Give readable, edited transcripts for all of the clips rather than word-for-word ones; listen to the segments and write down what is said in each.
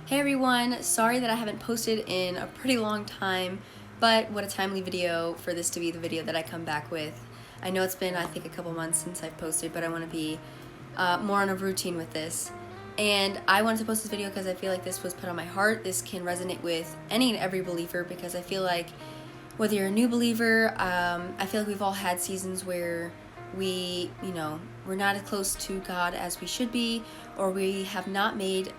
Hey everyone, sorry that I haven't posted in a pretty long time, but what a timely video for this to be the video that I come back with. I know it's been, I think, a couple months since I've posted, but I want to be more on a routine with this. And I wanted to post this video because I feel like this was put on my heart. This can resonate with any and every believer because I feel like whether you're a new believer, I feel like we've all had seasons where we're not as close to God as we should be, or we have not made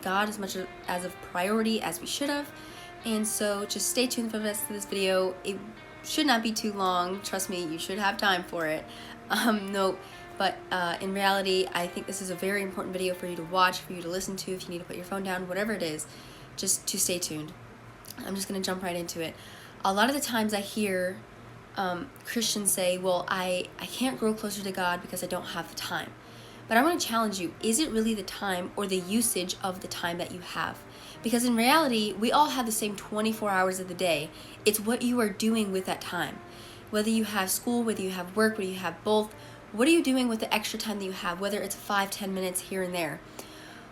God as much as a priority as we should have. And so just stay tuned for the rest of this video. It should not be too long. Trust me, you should have time for it. But in reality, I think this is a very important video for you to watch, for you to listen to, if you need to put your phone down, whatever it is, just to stay tuned. I'm just going to jump right into it. A lot of the times I hear Christians say, well, I can't grow closer to God because I don't have the time. But I want to challenge you, is it really the time or the usage of the time that you have? Because in reality, we all have the same 24 hours of the day. It's what you are doing with that time. Whether you have school, whether you have work, whether you have both, what are you doing with the extra time that you have, whether it's 5-10 minutes here and there?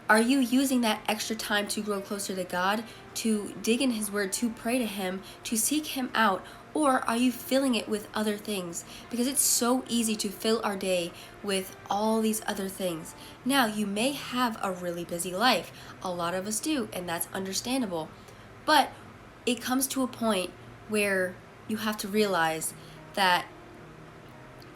Are you using that extra time to grow closer to God, to dig in His Word, to pray to Him, to seek Him out? Or are you filling it with other things? Because it's so easy to fill our day with all these other things. Now, you may have a really busy life. A lot of us do, and that's understandable. But it comes to a point where you have to realize that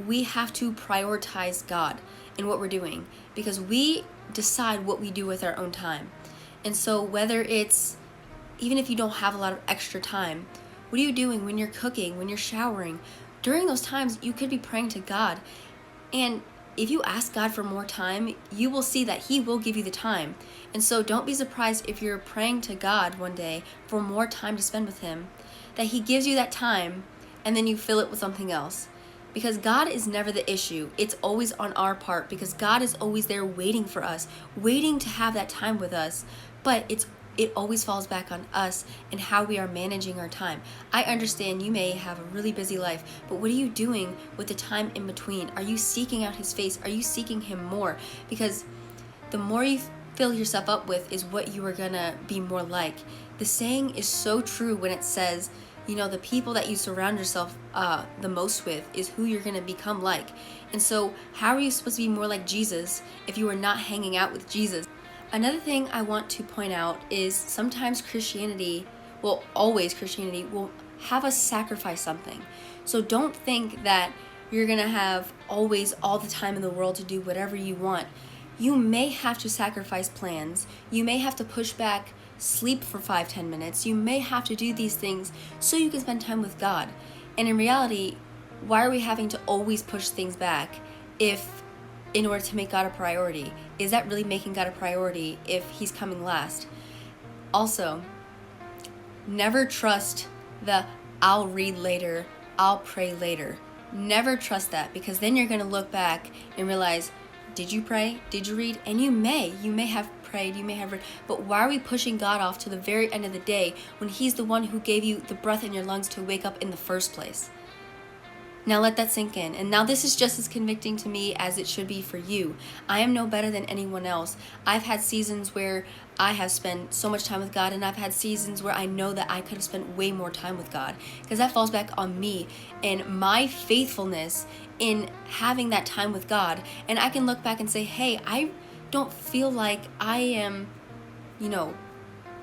we have to prioritize God in what we're doing, because we decide what we do with our own time. And so whether it's, even if you don't have a lot of extra time, what are you doing when you're cooking, when you're showering? During those times, you could be praying to God. And if you ask God for more time, you will see that He will give you the time. And so don't be surprised if you're praying to God one day for more time to spend with Him, that He gives you that time and then you fill it with something else. Because God is never the issue. It's always on our part, because God is always there waiting for us, waiting to have that time with us. But it always falls back on us and how we are managing our time. I understand you may have a really busy life, but what are you doing with the time in between? Are you seeking out His face? Are you seeking Him more? Because the more you fill yourself up with is what you are gonna be more like. The saying is so true when it says, the people that you surround yourself the most with is who you're going to become like. And so how are you supposed to be more like Jesus if you are not hanging out with Jesus? Another thing I want to point out is sometimes always Christianity will have us sacrifice something. So don't think that you're going to have always all the time in the world to do whatever you want. You may have to sacrifice plans. You may have to push back sleep for 5-10 minutes. You may have to do these things so you can spend time with God. And in reality, why are we having to always push things back in order to make God a priority? Is that really making God a priority if He's coming last? Also, never trust the I'll read later, I'll pray later. Never trust that, because then you're going to look back and realize, did you pray? Did you read? And you may have prayed, you may have read, but why are we pushing God off to the very end of the day when He's the one who gave you the breath in your lungs to wake up in the first place? Now let that sink in. And now this is just as convicting to me as it should be for you. I am no better than anyone else. I've had seasons where I have spent so much time with God, and I've had seasons where I know that I could have spent way more time with God, because that falls back on me and my faithfulness in having that time with God. And I can look back and say, hey, I don't feel like I am,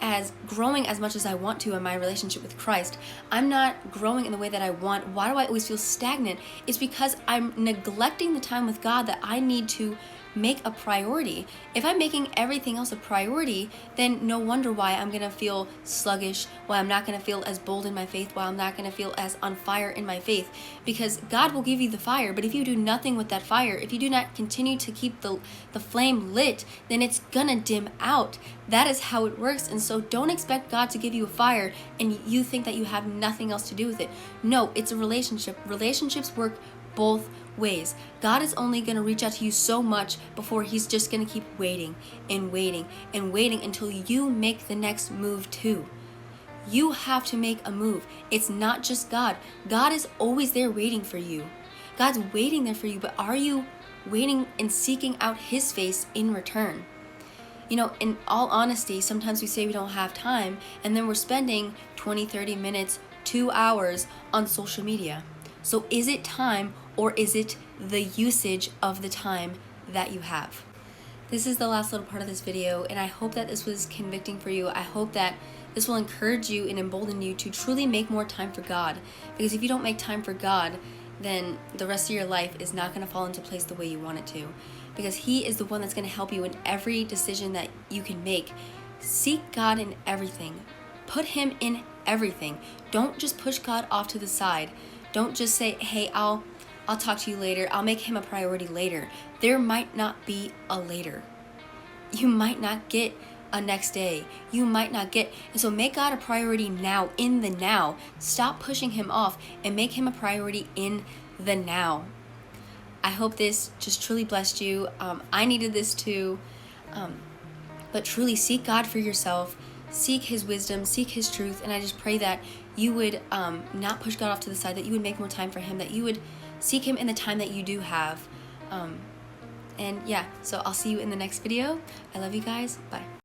as growing as much as I want to in my relationship with Christ. I'm not growing in the way that I want. Why do I always feel stagnant? It's because I'm neglecting the time with God that I need to make a priority. If I'm making everything else a priority, then no wonder why I'm going to feel sluggish, why I'm not going to feel as bold in my faith, why I'm not going to feel as on fire in my faith. Because God will give you the fire, but if you do nothing with that fire, if you do not continue to keep the flame lit, then it's going to dim out. That is how it works. And so don't expect God to give you a fire and you think that you have nothing else to do with it. No, it's a relationship. Relationships work both ways. God is only going to reach out to you so much before He's just going to keep waiting and waiting and waiting until you make the next move too. You have to make a move. It's not just God. God is always there waiting for you. God's waiting there for you, but are you waiting and seeking out His face in return? You know, in all honesty, sometimes we say we don't have time, and then we're spending 20, 30 minutes, 2 hours on social media. So is it time, or is it the usage of the time that you have? This is the last little part of this video, and I hope that this was convicting for you. I hope that this will encourage you and embolden you to truly make more time for God. Because if you don't make time for God, then the rest of your life is not going to fall into place the way you want it to. Because He is the one that's going to help you in every decision that you can make. Seek God in everything. Put Him in everything. Don't just push God off to the side. Don't just say, hey, I'll talk to you later. I'll make Him a priority later. There might not be a later. You might not get a next day. You might not get, and so make God a priority now, in the now. Stop pushing Him off and make Him a priority in the now. I hope this just truly blessed you. I needed this too. But truly seek God for yourself. Seek His wisdom, seek His truth, and I just pray that you would not push God off to the side, that you would make more time for Him, that you would seek Him in the time that you do have. And yeah, so I'll see you in the next video. I love you guys. Bye.